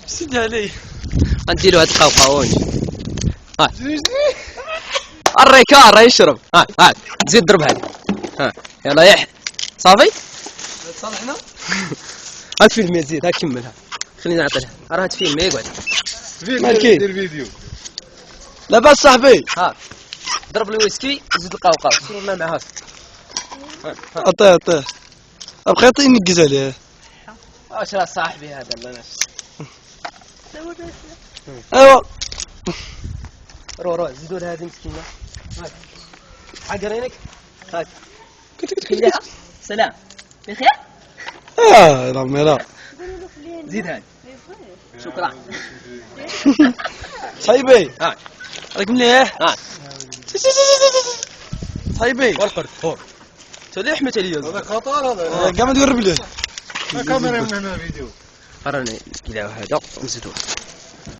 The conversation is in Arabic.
سد علي. غنديرو هاد القوقعونج. ها الريكار راه يشرب. ها تزيد ضرب هادي. ها يلا يح صافي. صالحنا. هاد فيلم زيد ها كملها. خلينا نعطيها راه هاد فيلم يقعد. مالكي دير فيديو. لاباس صاحبي. ها ضرب الويسكي زيد القوقعه شنو ما معهاش. عطيه بقيت ينقز عليه. واش راه صاحبي هذا الله ناس. ايوا روح زيدوا لها هذه مسكينه. هاك عقرينك. هاك كلها سلام بخير. رمي لا. زيد هذه. شكرا. صاحبي هاك راك مليح. هاك صاحبي والقرد هور تولي حميت عليا. هذا خطر هذا. كاع ما تقرب ليه. كاميرا من هنا فيديو. راني كيلاو هذا ونزيدوه.